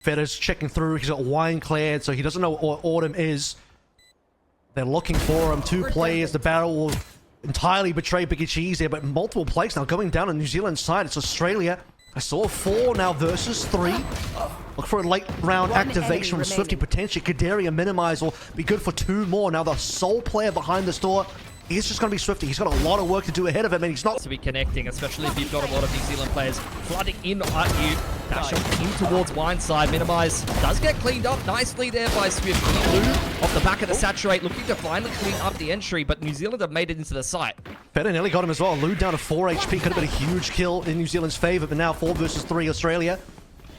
Fedder's checking through. He's got wine cleared, so he doesn't know what Autumn is. They're looking for him. Two players. The battle will entirely betray Biggie Cheese here, but multiple players now going down on New Zealand's side. It's Australia. I saw 4 now versus 3. Look for a late round activation from Swifty potentially. Kaderi and Minimize will be good for 2 more. Now the sole player behind this door is just going to be Swifty. He's got a lot of work to do ahead of him, and he's not to be connecting, especially if you've got a lot of New Zealand players flooding in at you. That shot in towards wine side. Minimize does get cleaned up nicely there by Swifty. Lou off the back of the Saturate, looking to finally clean up the entry, but New Zealand have made it into the site. Fedder nearly got him as well. Lou down to 4 HP. Could have been a huge kill in New Zealand's favor, but now 4 versus 3 Australia.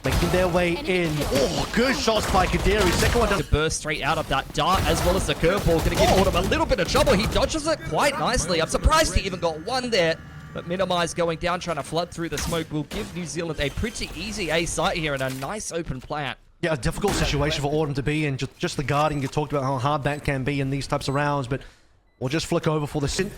Making their way in. Oh, good shots by Kaderi. Second one does burst straight out of that dart, as well as the curveball. Going to give Autumn a little bit of trouble. He dodges it quite nicely. I'm surprised he even got one there. But Minimize going down, trying to flood through the smoke will give New Zealand a pretty easy A site here and a nice open plant. Yeah, a difficult situation for Autumn to be in. Just the guarding. You talked about how hard that can be in these types of rounds, but we'll just flick over for the sin.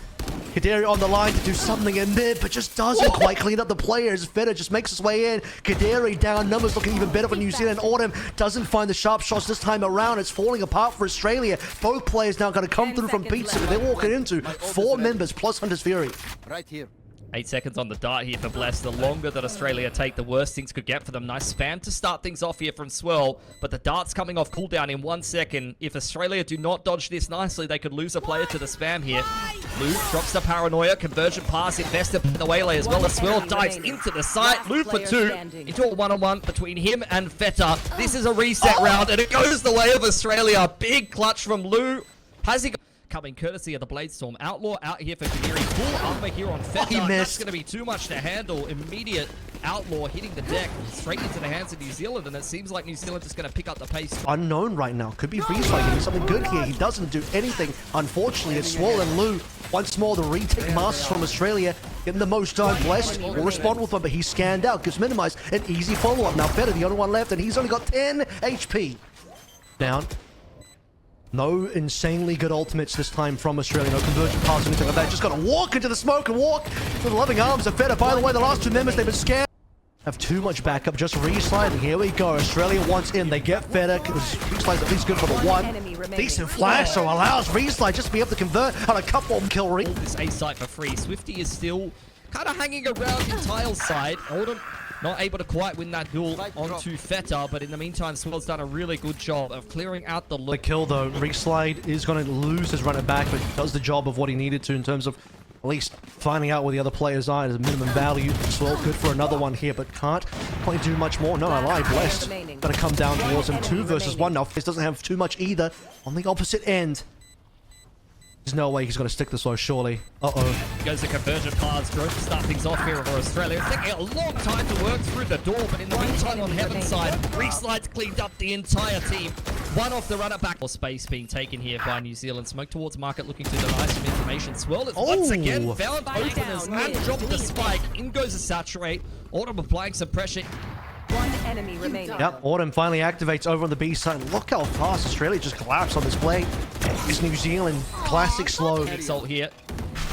Kaderi on the line to do something in mid, but just doesn't quite clean up the players. Fedder just makes his way in. Kaderi down. Numbers looking even better for New Zealand. Autumn doesn't find the sharp shots this time around. It's falling apart for Australia. Both players now going to come through from pizza, but they're walking into 4 members plus Hunter's Fury. Right here. 8 seconds on the dart here for Bless. The longer that Australia take, the worse things could get for them. Nice spam to start things off here from Swirl, but the dart's coming off cooldown in 1 second. If Australia do not dodge this nicely, they could lose a player to the spam here. Lou drops the paranoia, conversion pass, invested in the waylay as well as Swirl dives into the site. Lou for 2, into a one-on-one between him and Feta. This is a reset round, and it goes the way of Australia. Big clutch from Lou. Has he coming courtesy of the Bladestorm. Outlaw out here for Kaderi. Full armor here on Feta. That's going to be too much to handle. Immediate Outlaw hitting the deck straight into the hands of New Zealand, and it seems like New Zealand is going to pick up the pace. Unknown right now. Could be Freezelight doing something good here. He doesn't do anything. Unfortunately, it's Swollen Lou. Once more, the retake masters from Australia getting the most time. Blessed will respond with one, but he's scanned out. Gives Minimize an easy follow-up. Now Feta, the only one left, and he's only got 10 HP. Down. No insanely good ultimates this time from Australia. No conversion pass or anything like that. Just got to walk into the smoke and walk to the loving arms of Feta. By the way, the last 2 members, they've been scanned. Have too much backup, just resliding. Here we go. Australia wants in. They get Feta. Reslide's at least good for the 1. Decent flash, so allows Reslide just to be able to convert on a couple kill ring. This A site for free. Swifty is still kind of hanging around in Tile's side. Autumn not able to quite win that duel onto Feta, but in the meantime, Swell's done a really good job of clearing out the look. The kill though, Reslide is going to lose his runner back, but does the job of what he needed to in terms of at least finding out where the other players are as a minimum value. Swell good for another one here, but can't quite do much more. No, I lied. Blessed going to come down towards him. 2 versus 1 now. This doesn't have too much either on the opposite end. There's no way he's going to stick this low, surely. Uh-oh. Goes the conversion paths, drove to start things off here for Australia. It's taking a long time to work through the door, but in the meantime on Heaven's side, Reslide's cleaned up the entire team. 1 off the runner back. More space being taken here by New Zealand. Smoke towards market, looking to deny some information. Swirl is once again found openers and dropped the spike. In goes the Saturate. Autumn applying some pressure. 1 enemy remaining. Yep, Autumn finally activates over on the B side. Look how fast Australia just collapsed on this play. It's New Zealand, classic slow. Exalt here.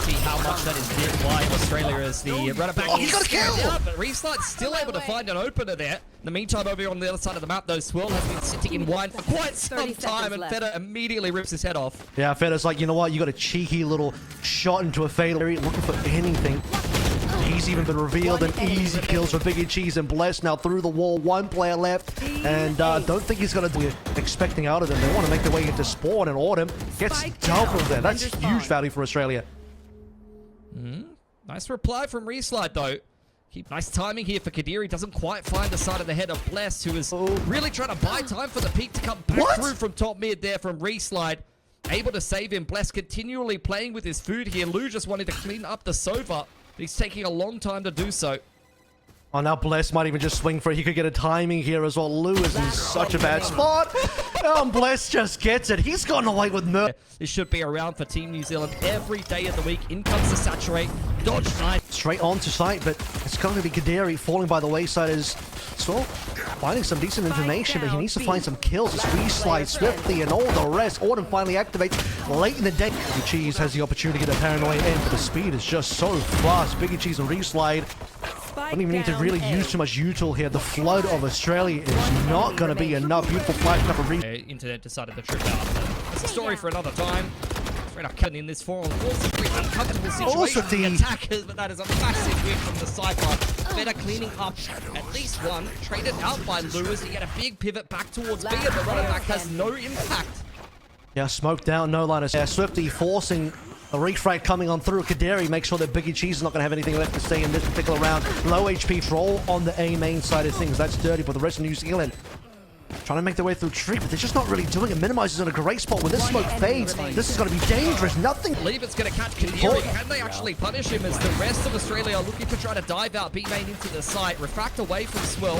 See how much that is did by Australia as the runner back. Oh, he got a kill! But Reslide's still able to find an opener there. In the meantime, over here on the other side of the map, though, Swirl has been sitting in wine for quite some time, and Feta immediately rips his head off. Yeah, Feta's like, you know what? You got a cheeky little shot into a fatal, looking for anything. He's even been revealed, and easy kills for Biggie Cheese and Bless now through the wall. 1 player left, and don't think he's going to be expecting out of them. They want to make their way into spawn, and Autumn gets double there. That's huge value for Australia. Nice reply from Reslide, though. Nice timing here for Kaderi. Doesn't quite find the side of the head of Bless, who is really trying to buy time for the peak to come back through from top mid there from Reslide. Able to save him. Bless continually playing with his food here. Lou just wanted to clean up the Sova. He's taking a long time to do so. Oh, now Bless might even just swing for it. He could get a timing here as well. Lou is in such a bad spot. And Bless just gets it. He's gone away with murder. This should be around for Team New Zealand every day of the week. In comes the Saturate. Dodge nice. Straight onto site, but it's going to be Kaderi falling by the wayside as Swell finding some decent information, but he needs to find some kills. It's Reslide, Swiftly, and all the rest. Autumn finally activates late in the day. Biggie Cheese has the opportunity to get a paranoia in, but the speed is just so fast. Biggie Cheese and Reslide Don't even need to really use too much util here. The flood of Australia is not going to be enough. Beautiful flash cover re. Internet decided to trip out. It's a story for another time. Fred are cutting in this 4-on-4 pretty uncomfortable situation for the attackers, but that is a massive win from the Cypher. Better cleaning up at least one. Traded out by Lewis. He had a big pivot back towards B, and the running back has no impact. Yeah, smoke down, no line of sight. Swifty forcing a refrag coming on through. Kaderi makes sure that Biggie Cheese is not going to have anything left to say in this particular round. Low HP Troll on the A main side of things. That's dirty, but the rest of New Zealand trying to make their way through tree, but they're just not really doing it. Minimize is in a great spot. When this smoke fades, this is going to be dangerous. Nothing. I believe it's going to catch Kadiri. Can they actually punish him as the rest of Australia are looking to try to dive out B main into the site, refract away from Swell?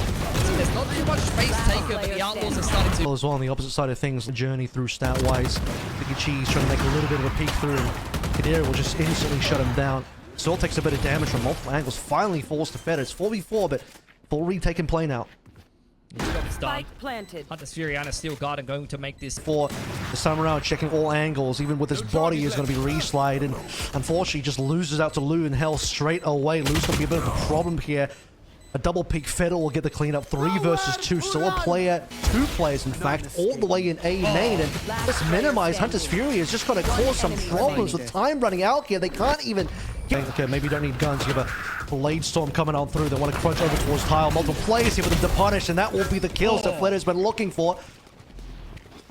There's not too much space taken, but the Outlaws are starting to... As well on the opposite side of things, journey through stat-wise. Biggie Cheese trying to make a little bit of a peek through. Kadiri will just instantly shut him down. Still takes a bit of damage from multiple angles. Finally falls to Fed. It's 4v4, but full retake in play now. Spike planted. Hunter's Furiana still guard and going to make this For the summer round, checking all angles, even with his body is going to be reslide, and unfortunately just loses out to Lou and Hell straight away. Lou's going to be a bit of a problem here. A double peak Feder will get the cleanup. 3 versus 2. Still a player, 2 players in fact, all the way in A main. And this minimize Hunter's Fury is just going to cause some problems with time running out here. They can't even... Okay, maybe you don't need guns. You have a Blade Storm coming on through. They want to crunch over towards Tile. Multiple players here for them to punish, and that will be the kills that Fleder's been looking for.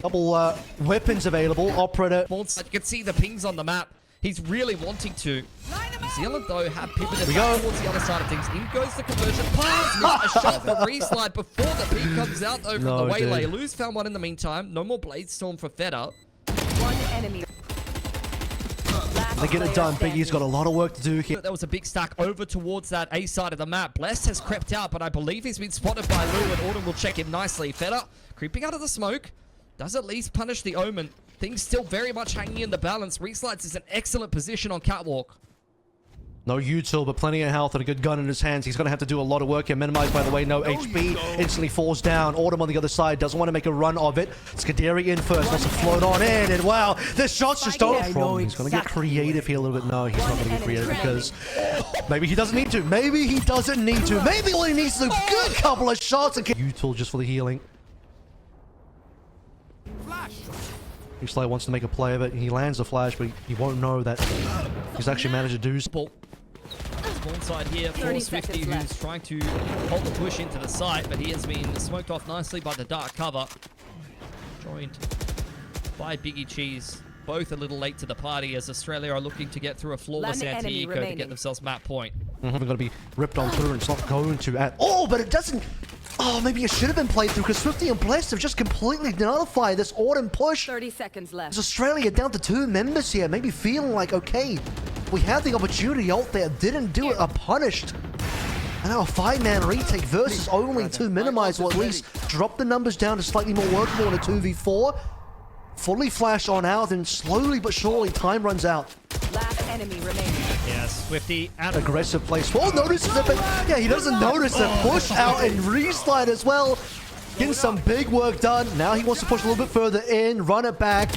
Couple weapons available. Operator. You can see the pings on the map. He's really wanting to. New Zealand, though, have pivoted back towards the other side of things. In goes the conversion. Pass! A shot for reslide before the peak comes out, though, from the waylay. Lou's found one in the meantime. No more Blade Storm for Feder. One enemy. They get it done. Biggie's got a lot of work to do here. There was a big stack over towards that A side of the map. Blessed has crept out, but I believe he's been spotted by Lou, and Autumn will check him nicely. Feder creeping out of the smoke. Does at least punish the Omen. Things still very much hanging in the balance. Reslides is an excellent position on Catwalk. No util, but plenty of health and a good gun in his hands. He's going to have to do a lot of work here. Minimized, by the way, no HP. Instantly falls down. Autumn on the other side doesn't want to make a run of it. Skaderi in first. Wants to float on in. And wow, the shots just don't... He's going to get creative here a little bit. No, he's not going to get creative because maybe he doesn't need to. Maybe he doesn't need to. Maybe all he needs is a good couple of shots. And util just for the healing. Slay wants to make a play of it. He lands a flash, but he won't know that he's actually managed to do so. Spawn side here for Swifty, who's trying to hold the push into the site, but he has been smoked off nicely by the dark cover. Joined by Biggie Cheese. Both a little late to the party as Australia are looking to get through a flawless anti-eco to get themselves map point. They're going to be ripped on through, and it's not going to at all, but it doesn't... Oh, maybe it should have been played through because Swifty and Blessed have just completely nullified this Autumn push. 30 seconds left. Is Australia down to 2 members here, maybe feeling like, okay, we had the opportunity out there, didn't do it, are punished. And now a 5-man retake versus only 2 minimize, or at least drop the numbers down to slightly more workable in a 2v4. Fully flash on out, and slowly but surely time runs out. Last enemy remaining. Yeah, Swifty out. Aggressive play. Swole notices it, but yeah, he doesn't notice it. Push out and reslide as well. Getting some big work done. Now he wants to push a little bit further in, run it back.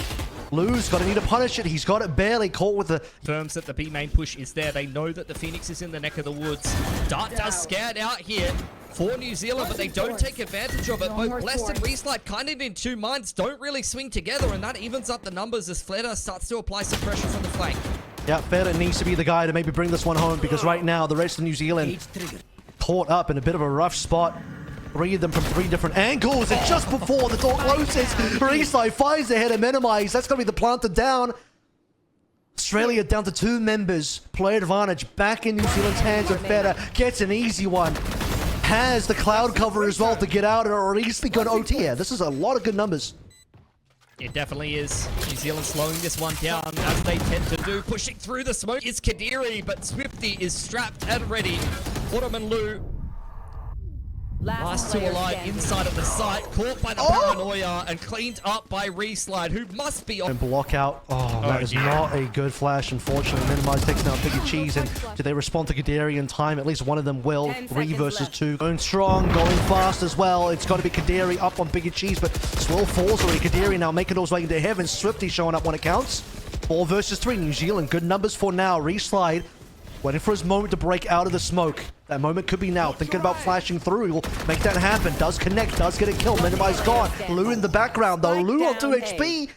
Lou's got to need to punish it. He's got it barely caught with the... Firms that the B main push is there. They know that the Phoenix is in the neck of the woods. Dart does scared out here for New Zealand, but they don't take advantage of it. Both Blessed and Reslide kind of in 2 minds, don't really swing together, and that evens up the numbers as Fleder starts to apply some pressure from the flank. Yeah, Fleder needs to be the guy to maybe bring this one home, because right now the rest of New Zealand caught up in a bit of a rough spot. 3 of them from 3 different angles, and just before the door closes, Reslide finds ahead and minimize. That's going to be the planted down. Australia down to 2 members. Play advantage back in New Zealand's hands, and Fleder gets an easy one. Has the cloud cover as well to get out, or at least go to OT here. This is a lot of good numbers. It definitely is. New Zealand slowing this one down, as they tend to do. Pushing through the smoke is Kadiri, but Swifty is strapped and ready. Autumn and Lou, last 2 alive inside of the site, caught by the paranoia and cleaned up by Reslide, who must be on. And block out. Oh, that is not a good flash, unfortunately. Minimize takes down Biggie Cheese, and do they respond to Kadiri in time? At least one of them will. 3 versus 2. Going strong, going fast as well. It's got to be Kadiri up on Biggie Cheese, but Swirl falls already. Kadiri now making those way into heaven. Swifty showing up when it counts. 4 versus 3. New Zealand, good numbers for now. Reslide Waiting for his moment to break out of the smoke. That moment could be now. Thinking about flashing through. He'll make that happen. Does connect. Does get a kill. Minimize gone. Lou in the background though. Lou on 2 HP.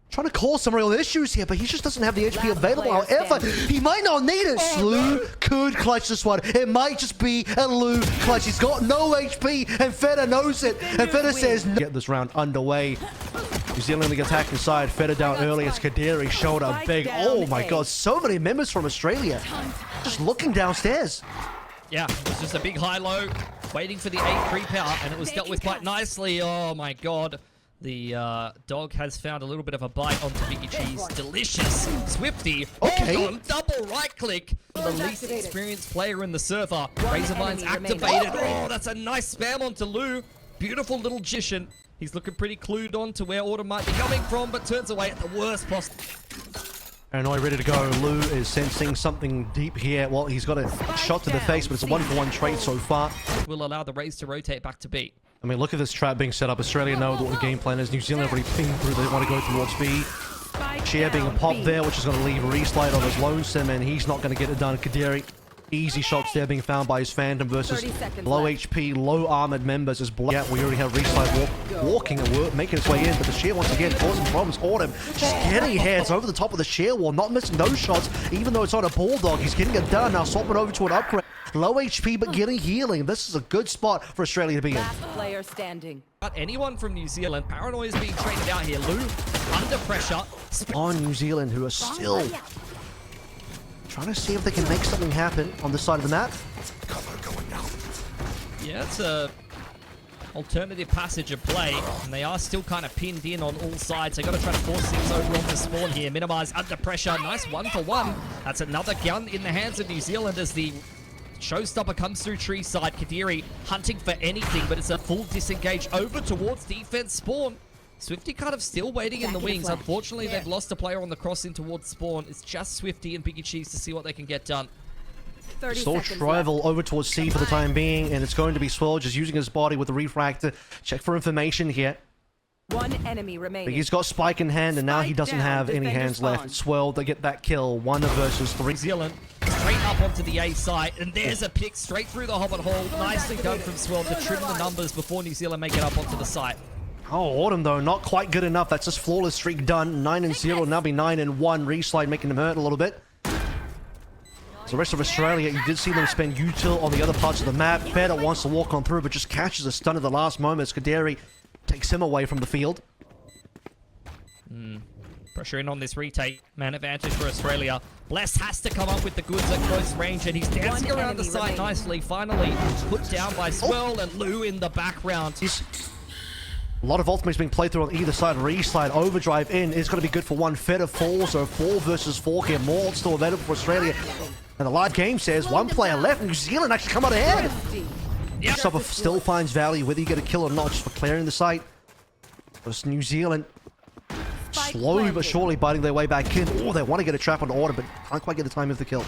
Trying to cause some real issues here, but he just doesn't have the HP available. However, he might not need it. Lou could clutch this one. It might just be a Lou clutch. He's got no HP, and Feta knows it. And Feta says, no. Get this round underway. New Zealand attack inside. Feta down early. It's Kadiri showed up big. Oh my god, so many members from Australia just looking downstairs. Yeah, it was just a big high-low, waiting for the 8 creep out, and it was dealt with quite nicely. Oh my god. The dog has found a little bit of a bite onto Biggie Cheese. Delicious. Swifty. Okay. On double right click. The least experienced player in the server. Razorbine's activated. Oh, that's a nice spam onto Lou. Beautiful little magician. He's looking pretty clued on to where Autumn might be coming from, but turns away at the worst possible. Paranoid ready to go. Lou is sensing something deep here. Well, he's got a shot to the face, but it's a 1-for-1 trade so far. Will allow the Rays to rotate back to B. I mean, look at this trap being set up. Australia know what the game plan is. New Zealand already pinged through. They want to go towards B. Chair being a pop there, which is going to leave Reslide on his lonesome, and he's not going to get it done. Kadiri, easy shots there being found by his Phantom versus low HP, low armored members. As yeah, we already have Reslide walking and making his way in, but the Chair once again causing problems. Autumn just getting heads over the top of the Chair wall, not missing those shots, even though it's on a Bulldog. He's getting it done. Now swapping over to an upgrade. Low HP, but getting healing. This is a good spot for Australia to be in. Last player standing. But anyone from New Zealand, Paranoia is being traded out here. Lou, under pressure. On New Zealand, who are still trying to see if they can make something happen on this side of the map. Yeah, it's a alternative passage of play, and they are still kind of pinned in on all sides. They got to try to force things over on the spawn here. Minimize under pressure. Nice 1-for-1. That's another gun in the hands of New Zealand as the showstopper comes through tree side. Kadiri hunting for anything, but it's a full disengage over towards defense spawn. Swifty kind of still waiting in the wings. Unfortunately, they've lost a player on the crossing towards spawn. It's just Swifty and Biggie Cheese to see what they can get done. Still travel over towards C for the time being, and it's going to be Swirl just using his body with the refractor. Check for information here. One enemy remaining. He's got Spike in hand, and now he doesn't have any hands left. Swirl, they get that kill. 1 versus 3. New Zealand straight up onto the A site, and there's a pick straight through the Hobbit hole. Nicely done from Swirl to trim the numbers before New Zealand make it up onto the site. Oh, Autumn though, not quite good enough. That's just flawless streak done. 9-0, now be 9-1. Reslide making him hurt a little bit. So the rest of Australia, you did see them spend util on the other parts of the map. Feta wants to walk on through, but just catches a stun at the last moment. Kadiri takes him away from the field. Pressure in on this retake. Man advantage for Australia. Bless has to come up with the goods at close range, and he's dancing around the site nicely. Finally put down by Swirl and Lou in the background. A lot of ultimates being played through on either side. Reslide, overdrive in. It's going to be good for one. Feta falls, so 4 versus 4 here. More still available for Australia. And the live game says 1 player left. New Zealand actually come out ahead. Yep. Supper still finds value, whether you get a kill or not, just for clearing the site. But New Zealand slowly but surely biting their way back in. Oh, they want to get a trap on Autumn, but can't quite get the time of the kill.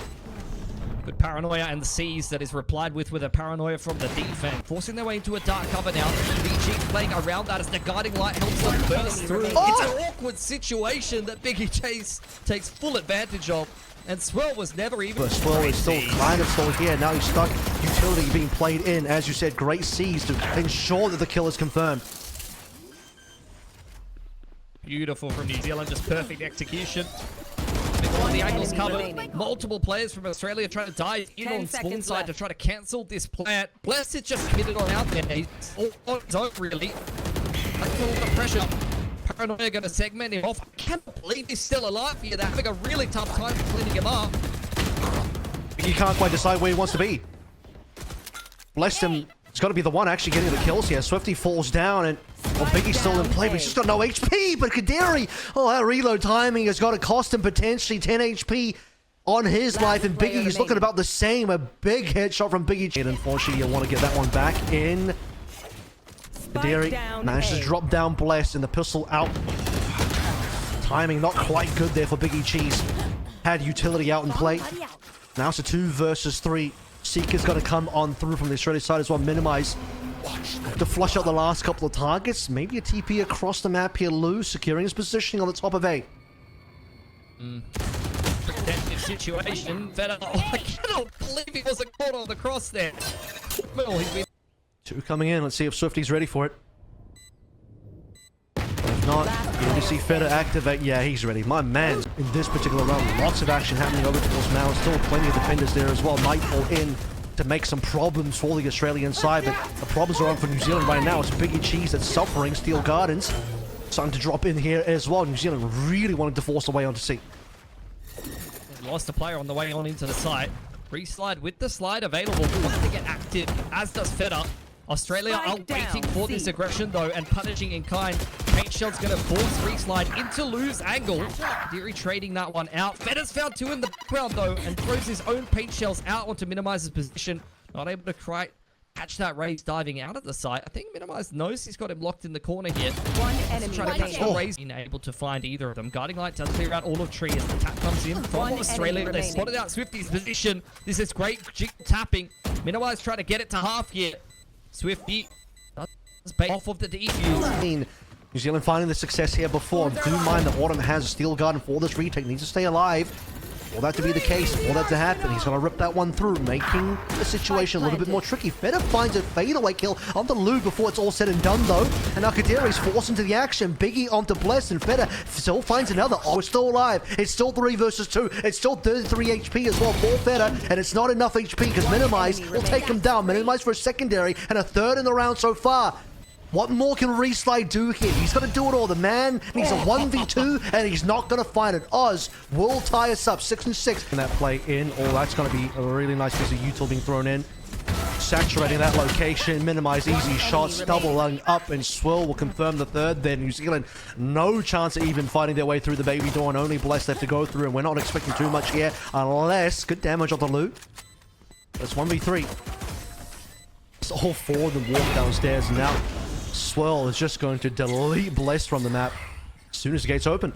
Good paranoia and the C's that is replied with a paranoia from the defense. Forcing their way into a dark cover now. BG playing around that as the guiding light helps them burst through. Oh! It's an awkward situation that Biggie Chase takes full advantage of. And Swirl was never even... But Swirl is still kind of still here. Now he's stuck. Utility being played in. As you said, great C's to ensure that the kill is confirmed. Beautiful from New Zealand. Just perfect execution. All the angles covered. Multiple players from Australia trying to dive in on spawn side to try to cancel this plant. Bless it just hit it on out there. He's all on his own, really. Under all the pressure. Paranoia going to segment him off. I can't believe he's still alive here. They're having a really tough time cleaning him up. He can't quite decide where he wants to be. Bless him. It's got to be the one actually getting the kills here. Swifty falls down, and well, Biggie's still in play, but he's just got no HP. But Kadiri, oh, that reload timing has got to cost him potentially 10 HP on his life, and Biggie's looking about the same. A big headshot from Biggie. And unfortunately, you'll want to get that one back in. Kadiri manages to drop down Bless, and the pistol out. Timing not quite good there for Biggie Cheese. Had utility out in play. Now it's a 2 versus 3. Seeker's got to come on through from the Australia side as well. Minimize to flush out the last couple of targets. Maybe a TP across the map here. Lou securing his positioning on the top of A. Defensive situation. Feta, oh, I cannot believe he wasn't caught on the cross there. Well, he's been... Two coming in. Let's see if Swifty's ready for it. If not, you see Feta activate. Yeah, he's ready. My man, in this particular round, lots of action happening over towards Mao. Still plenty of defenders there as well. Nightfall in to make some problems for the Australian side, but the problems are on for New Zealand right now. It's Biggie Cheese that's suffering. Steel Gardens starting to drop in here as well. New Zealand really wanting to force away onto C. Lost a player on the way on into the site. Reslide with the slide available. Wants to get active, as does Feta. Australia are waiting for this aggression though and punishing in kind. Paint Shell's going to force Reslide into Lou's angle. Deary trading that one out. Feta's found two in the background though and throws his own Paint Shells out on to minimize his position. Not able to catch that Raze diving out of the site. I think Minimize knows he's got him locked in the corner here. One enemy Trying to catch the Raze. Unable to find either of them. Guiding Light does clear out all of Tree as the tap comes in from Australia. They spotted out Swifty's position. This is great tapping. Minimize trying to get it to half here. Swifty does pay off of the defuse. New Zealand finding the success here before. Do mind that Autumn has a Steel Garden for this retake. Needs to stay alive. For that to be the case, for that to happen, he's going to rip that one through, making the situation a little bit more tricky. Feta finds a fadeaway kill onto Lou before it's all said and done, though. And now Kadiri's forced into the action. Biggie onto Bless, and Feta still finds another. Oh, it's still alive. It's still 3 versus 2. It's still 33 HP as well for Feta, and it's not enough HP because Minimize will take him down. Minimize for a secondary and a third in the round so far. What more can Reslide do here? He's going to do it all. The man needs a 1v2, and he's not going to find it. Oz will tie us up 6 and 6. And that play in. Oh, that's going to be a really nice piece of util being thrown in. Saturating that location. Minimize easy shots. Doubling up, and Swill will confirm the third. Then New Zealand, no chance of even fighting their way through the baby door, and only Bless left to go through. And we're not expecting too much here, unless good damage on the loot. That's 1v3. It's all 4 of them walk downstairs, and now Swirl is just going to delete Bless from the map as soon as the gates open.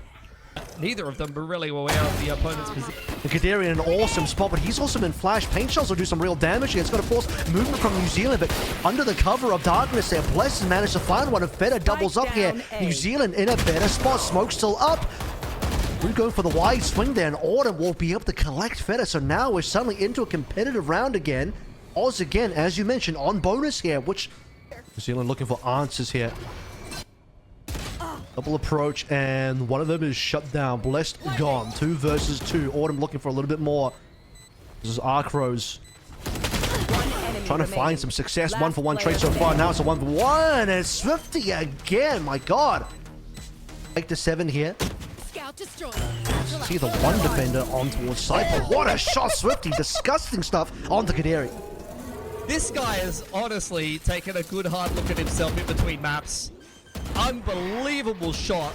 Neither of them were really aware of the opponent's position. And Kadiri in an awesome spot, but he's also been flashed. Paint Shells will do some real damage here. It's going to force movement from New Zealand, but under the cover of darkness there, Bless has managed to find one, and Feta doubles up here. New Zealand in a better spot. Smoke still up. We're going for the wide swing there, and Autumn will be able to collect Feta, so now we're suddenly into a competitive round again. Oz again, as you mentioned, on bonus here, which New Zealand looking for answers here. Double approach, and one of them is shut down. Blessed gone. 2 versus 2. Autumn looking for a little bit more. This is Arcrose trying to find some success. 1-for-1 trade so far. Now it's a 1-for-1, and Swifty again. My God. Take the 7 here. See the one defender on towards Cypher. What a shot, Swifty. Disgusting stuff onto Kadiri. This guy has honestly taken a good hard look at himself in between maps. Unbelievable shot.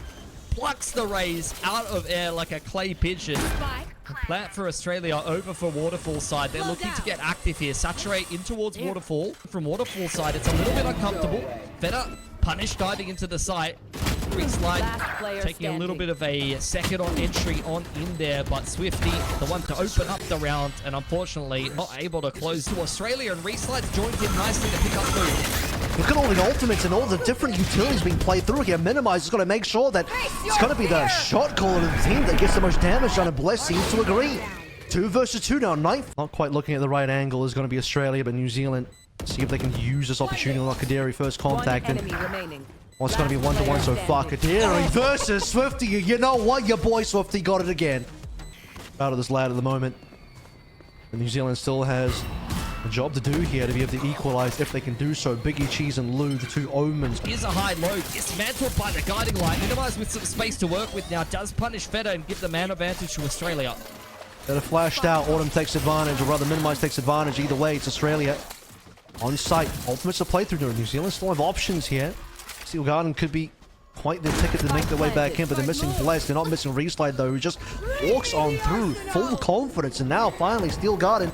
Plucks the Raze out of air like a clay pigeon. Plant for Australia over for Waterfall side. They're looking to get active here. Saturate in towards Waterfall. From Waterfall side, it's a little bit uncomfortable. Feta punish diving into the site. Reslide taking a little bit of a second on entry on in there, but Swifty, the one to open up the round, and unfortunately not able to close to Australia, and Reslide's joined in nicely to pick up food. Look at all the ultimates and all the different utilities being played through here. Minimize is going to make sure that it's going to be the shot caller of the team that gets the most damage done, and Bless seems to agree. 2 versus 2 now. 9th. Not quite looking at the right angle is going to be Australia, but New Zealand see if they can use this opportunity like Kadiri first contact. And well, it's going to be 1-to-1 so far. Kadiri versus Swifty. You know what? Your boy Swifty got it again. Out of this lad at the moment. And New Zealand still has a job to do here to be able to equalize if they can do so. Biggie Cheese and Lou, the 2 omens. Here's a high low. Dismantled by the guiding light. Minimize with some space to work with now. Does punish Feta and give the man advantage to Australia. Feta flashed out. Autumn takes advantage, or rather Minimize takes advantage. Either way, it's Australia on site. Ultimates to play through. New Zealand still have options here. Steel Garden could be quite the ticket to make their way back in, but they're missing Bless. They're not missing Reslide, though, who just walks on through. Full confidence, and now finally Steel Garden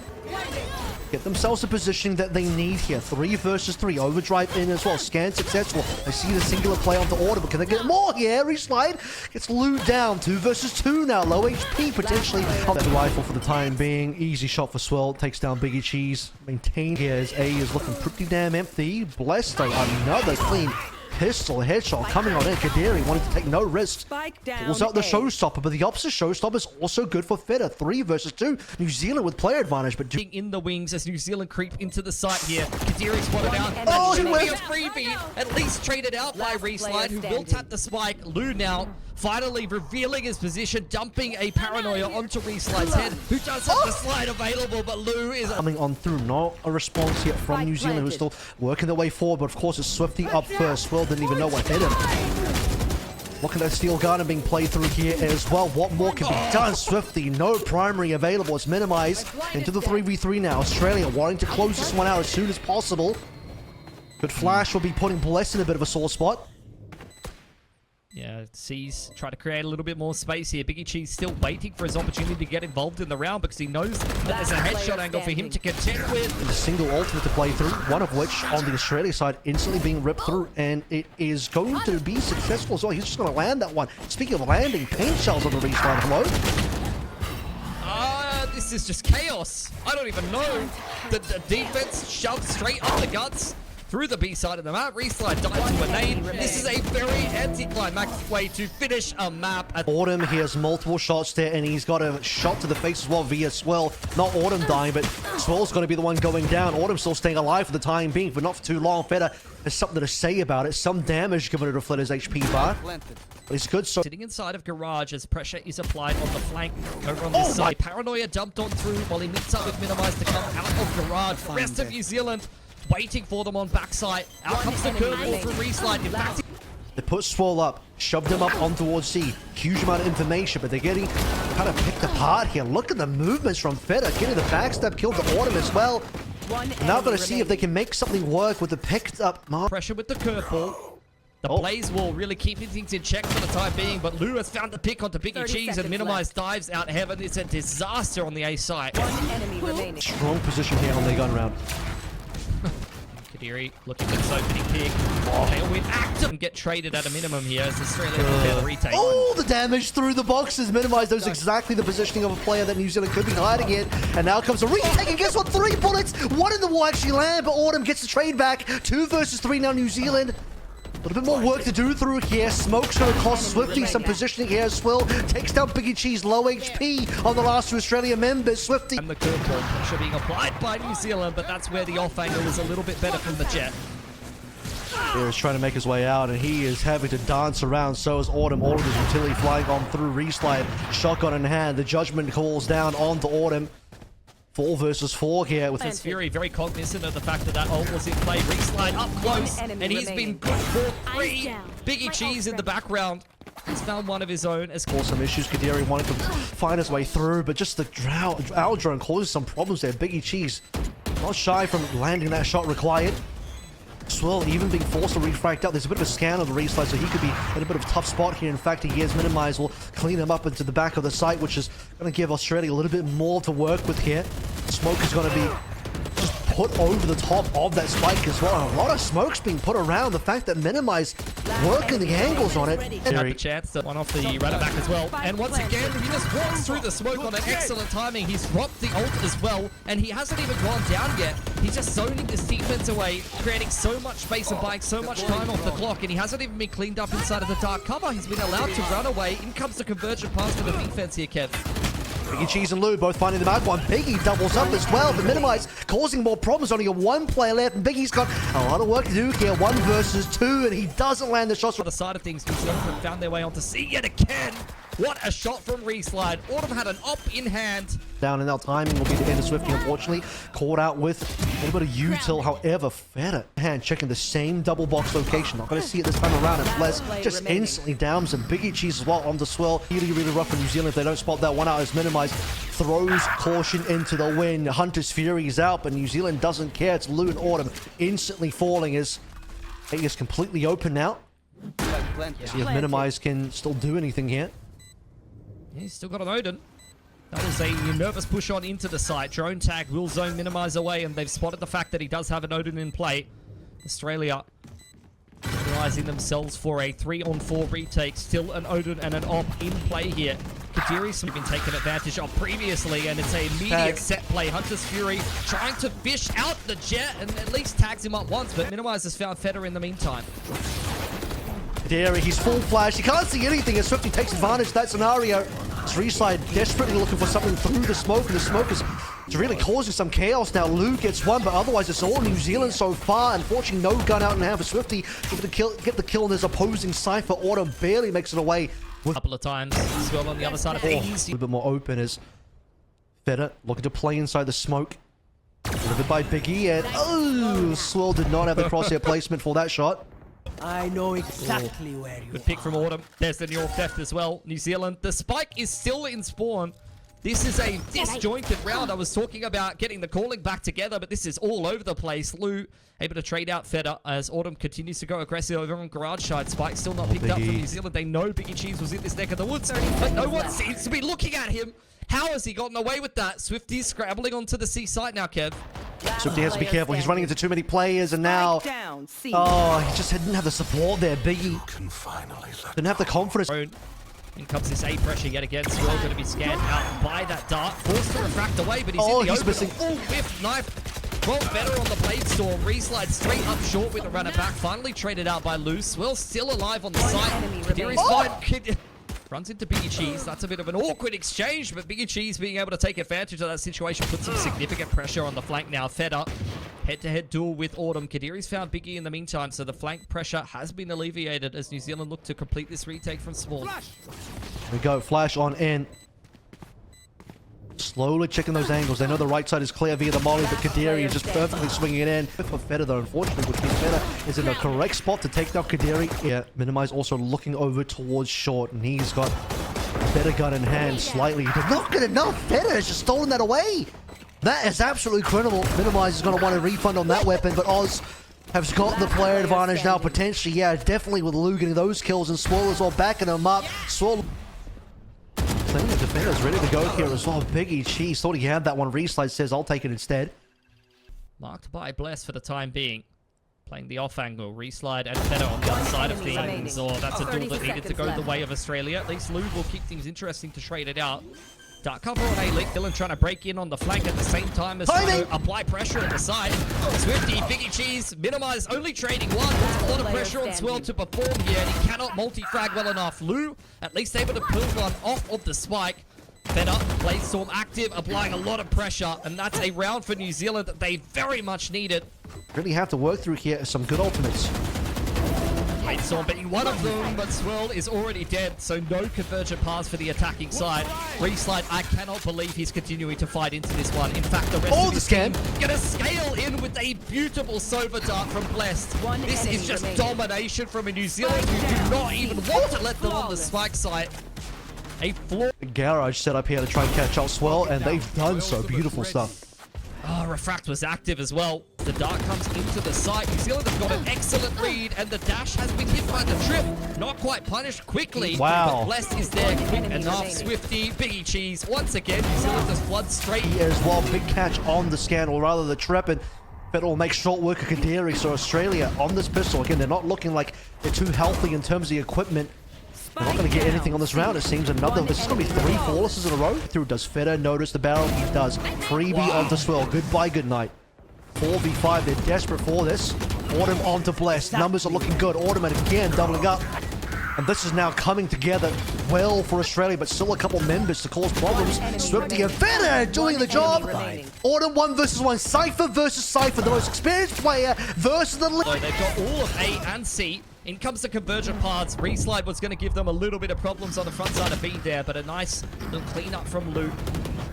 get themselves the position that they need here. 3 versus 3. Overdrive in as well. Scan successful. They see the singular play onto Order, but can they get more here? Reslide gets Lou down. 2 versus 2 now. Low HP potentially. That rifle for the time being. Easy shot for Swell. Takes down Biggie Cheese. Maintained here as A is looking pretty damn empty. Blessed though. Another clean pistol headshot coming on in. Kadiri wanting to take no risks. Spike down. Pulls out the A. showstopper, but the opposite showstopper is also good for Feta. 3 versus 2. New Zealand with player advantage, but In the wings as New Zealand creep into the site here. Kadiri spotted out. enemy Oh, he Should be went- a freebie. At least traded out by Last Reslide, who player will tap the spike. Lou now finally revealing his position, dumping a paranoia onto Reslide's head, who does have the slide available, but Lou is coming on through. Not a response yet from New Zealand, who's still working their way forward, but of course it's Swifty up first. Swirl didn't even know what hit him. Look at that steel garden being played through here as well. What more can be done? Swifty, no primary available. It's minimized into the 3v3 now. Australia wanting to close this one out as soon as possible. But Flash will be putting Bless in a bit of a sore spot. Yeah, C's try to create a little bit more space here. Biggie Cheese still waiting for his opportunity to get involved in the round because he knows that there's a headshot angle for him to contend with. A single ultimate to play through, one of which on the Australia side instantly being ripped through, and it is going to be successful as well. He's just going to land that one. Speaking of landing, paint shells on the restart. Hello? This is just chaos. I don't even know. The defense shoved straight up the guts through the B side of the map. Reslide died to a nade. This is a very anticlimactic way to finish a map. Autumn, he has multiple shots there, and he's got a shot to the face as well via Swell. Not Autumn dying, but Swell's going to be the one going down. Autumn still staying alive for the time being, but not for too long. Feta has something to say about it. Some damage given to Flitter's HP bar. But it's good. So Sitting inside of Garage as pressure is applied on the flank over on this side. Paranoia dumped on through while he meets up with Minimize to come out of Garage. The rest of New Zealand waiting for them on backside. Out comes the curveball from Reslide. In fact, they put Swell up, shoved him up on towards C. Huge amount of information, but they're getting kind of picked apart here. Look at the movements from Feta. Getting the backstab kill to Autumn as well. Now going to see if they can make something work with the picked up mark. pressure with the curveball. The Blaze Wall really keeping things in check for the time being, but Lou has found the pick onto Biggie 30 Cheese and seconds Minimize left. dives out heaven. It's a disaster on the A side. One enemy remaining. Strong position here on their gun round. Kadiri looking at this opening pick. Tailwind active and get traded at a minimum here as Australia prepare the retake. Oh, the damage through the boxes. Minimize those exactly the positioning of a player that New Zealand could be hiding in. And now comes a retake. And guess what? 3 bullets. 1 in the wall actually land, but Autumn gets the trade back. 2 versus 3 now New Zealand. A little bit more work to do through here. Smoke's going to cost Swifty some positioning here as well. Takes down Biggie Cheese, low HP on the last 2 Australia members. Swifty. And the curveball pressure being applied by New Zealand, but that's where the off angle is a little bit better from the Jet. He's trying to make his way out, and he is having to dance around. So is Autumn. Autumn's utility flying on through. Reslide, shotgun in hand. The judgment calls down onto Autumn. 4 versus 4 here with His Fury very cognizant of the fact that that ult was in play. Reslide up close, and he's been good for 3. Biggie Cheese in the background. He's found one of his own. As some issues. Kadiri wanted to find his way through, but just the owl drone causes some problems there. Biggie Cheese not shy from landing that shot required. Swirl even being forced to refract out. There's a bit of a scan of the Reslide, so he could be in a bit of a tough spot here. In fact, he is minimized. Will clean him up into the back of the site, which is going to give Australia a little bit more to work with here. Smoke is going to be just put over the top of that spike as well. A lot of smoke's being put around. The fact that Minimize working the angles on it. had the chance to one off the runner back as well. And once again, he just walks through the smoke on an excellent timing. He's dropped the ult as well, and he hasn't even gone down yet. He's just zoning this defense away, creating so much space and buying so much time off the clock, and he hasn't even been cleaned up inside of the dark cover. He's been allowed to run away. In comes the conversion pass to the defense here, Kev. Biggie Cheese and Lou both finding them out. One Biggie doubles up as well, but Minimize causing more problems. Only a 1 player left, and Biggie's got a lot of work to do here. 1 versus 2, and he doesn't land the shots. On the side of things, New Zealand have found their way onto C yet again. What a shot from Reslide. Autumn had an op in hand. Down and now timing will be the end of Swifty, unfortunately. Caught out with a little bit of util, however, Feta hand checking the same double box location. Not going to see it this time around, and Bless just instantly downs and Biggie Cheese as well on the Swirl. Really, really rough for New Zealand if they don't spot that one out as Minimized. Throws caution into the wind. Hunter's Fury is out, but New Zealand doesn't care. It's Lou and Autumn instantly falling as he is completely open now. See if Minimize can still do anything here. He's still got an Odin. That was a nervous push on into the site. Drone tag will zone Minimize away, and they've spotted the fact that he does have an Odin in play. Australia organizing themselves for a 3-on-4 retake. Still an Odin and an op in play here. Kadiri's been taken advantage of previously, and it's an immediate set play. Hunter's Fury trying to fish out the Jet and at least tags him up once, but Minimize has found Feta in the meantime. Dairy, he's full flash. He can't see anything as Swifty takes advantage of that scenario. It's Reside desperately looking for something through the smoke, and the smoke is really causing some chaos now. Lou gets one, but otherwise it's all New Zealand so far. Unfortunately, no gun out in hand for Swifty. Get the kill on his opposing Cypher. Autumn barely makes it away. A couple of times as well on the other side of things. A little bit more open as Feta looking to play inside the smoke. Delivered by Biggie, and oh, Swirl did not have the crosshair placement for that shot. I know exactly where you Good pick from Autumn. There's the New York theft as well. New Zealand. The spike is still in spawn. This is a disjointed round. I was talking about getting the calling back together, but this is all over the place. Lou able to trade out Feta as Autumn continues to go aggressive over on Garage side. Spike still not picked up from New Zealand. They know Biggie Cheese was in this neck of the woods, but no one seems to be looking at him. How has he gotten away with that? Swifty's scrambling onto the C site now, Kev. Swifty has to be careful. He's running into too many players, and now... Oh, he just didn't have the support there. Biggie didn't have the confidence. In comes this A pressure yet again. Swirl going to be scanned out by that dart. Forced to refract away, but he's in the open. Missing. Oh, whiff, knife. Well, better on the blade storm. Reslide straight up short with the runner back. Finally traded out by Lou. Swirl still alive on the site. Kadiri's fine. Runs into Biggie Cheese. That's a bit of an awkward exchange, but Biggie Cheese being able to take advantage of that situation puts some significant pressure on the flank now. Feta, head-to-head duel with Autumn. Kadiri's found Biggie in the meantime, so the flank pressure has been alleviated as New Zealand look to complete this retake from Small. Here we go. Flash on in. Slowly checking those angles. They know the right side is clear via the molly, but Kadiri is just perfectly swinging it in. For Feta, though, unfortunately, which means Feta is in the correct spot to take down Kadiri. Yeah, Minimize also looking over towards short, and he's got a better gun in hand slightly. He did not get enough. Feta has just stolen that away. That is absolutely incredible. Minimize is going to want a refund on that weapon, but Oz has got the player advantage now, potentially. Yeah, definitely with Lou getting those kills, and Swirl as well backing him up. Swirl... The defender's ready to go here as well. Biggie Cheese thought he had that one. Reslide says, I'll take it instead. Marked by Bless for the time being. Playing the off angle. Reslide and Feta on the other side of things. Oh, that's a duel that needed to go the way of Australia. At least Lou will keep things interesting to trade it out. Dark cover on A-Link. Dylan trying to break in on the flank at the same time as trying to apply pressure on the side. Swifty, Biggie Cheese, Minimize, only trading one. There's a lot of pressure on Swirl to perform here, and he cannot multi-frag well enough. Lou, at least able to pull one off of the spike. Fed up, Blade Storm active, applying a lot of pressure, and that's a round for New Zealand that they very much needed. Really have to work through here some good ultimates. Blade Storm being one of them, but Swirl is already dead, so no convergent paths for the attacking side. Reslide, I cannot believe he's continuing to fight into this one. In fact, the rest of his team gonna scale in with a beautiful Sova Dart from Blessed. This is just domination from a New Zealand who do not even want to let them on the spike site. A floor garage set up here to try and catch out Swirl, and they've done so. Beautiful stuff. Oh, Refract was active as well. The dart comes into the site. New Zealand have got an excellent read, and the dash has been hit by the trip. Not quite punished quickly. Wow. But Blessed is there quick enough. Swifty, Biggie Cheese. Once again, New Zealand just flood straight. Here as well. Big catch on the scan, or rather the trip, and Feta will make short work of Kadiri. So Australia on this pistol. Again, they're not looking like they're too healthy in terms of the equipment. They're not going to get anything on this round, it seems. This is going to be 3 flawlesses in a row. Through does Feta notice the barrel? He does. Freebie onto Swirl. Goodbye, good night. 4v5, they're desperate for this. Autumn onto Blessed. Numbers are looking good. Autumn again doubling up. And this is now coming together well for Australia, but still a couple members to cause problems. Swifty and Feta doing the job. Autumn 1 versus 1. Cypher versus Cypher. The most experienced player versus the... So they've got all of A and C. In comes the convergent paths. Reslide was going to give them a little bit of problems on the front side of B there, but a nice little cleanup from Lou.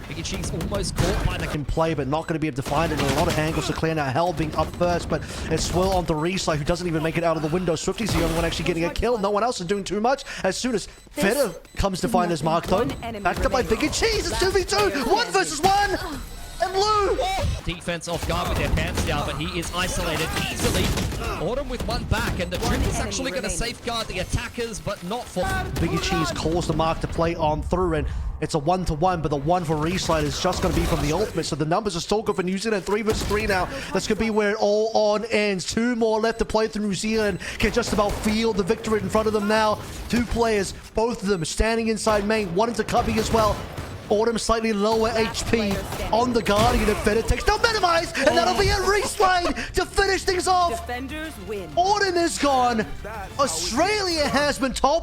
Biggie Cheese almost caught by the... Can play, but not going to be able to find it. A lot of angles to clear now. Hell being up first, but it's Swirl onto Reslide, who doesn't even make it out of the window. Swifty's the only one actually getting a kill. No one else is doing too much. As soon as Feta comes to find his mark, though, backed up by Biggie Cheese. It's 2v2. 1 versus 1. And Lou! Defense off guard with their pants down, but he is isolated easily. Autumn with one back, and the trip is actually going to safeguard the attackers, but not for... Biggie Cheese calls the mark to play on through, and it's a 1-to-1, but the 1 for Reslide is just going to be from the ultimate, so the numbers are still good for New Zealand. 3 versus 3 now. This could be where it all on ends. 2 more left to play through. New Zealand can just about feel the victory in front of them now. 2 players, both of them standing inside main. 1 into cubby as well. Autumn slightly lower HP on the Guardian of Fed. It takes no minimize, and that'll be a reslide to finish things off. Defenders win. Autumn is gone. Australia has been top